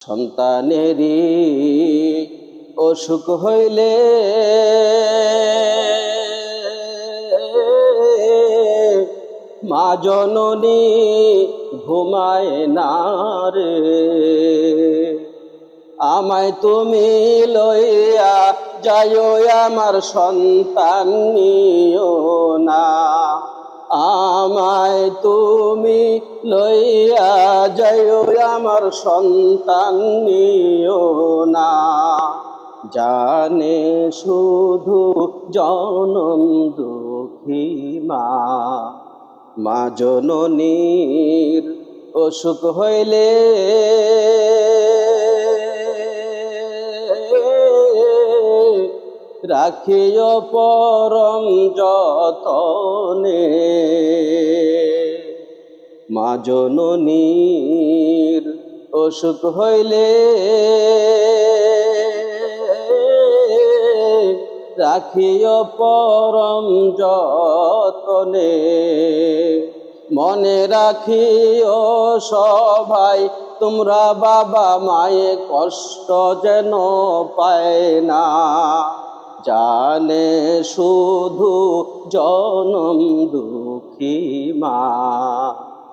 সন্তানেরই অসুখ হইলে মা জননী ঘুমায় না রে। আমায় তুমি লইয়া যাইও আমার সন্তান নিও না, আমায় তুমি লইয়া যাইও আমার সন্তান নিও না। জানে শুধু জনম দুঃখী মা, মা জননীর অসুখ হইলে রাখিও পরম যতনে। মা জননীর অসুখ হইলে রাখিও পরম যতনে। মনে রাখিও সবাই তোমরা বাবা মায়ে কষ্ট যেন পায় না, জানে শুধু জনম দুঃখী মা।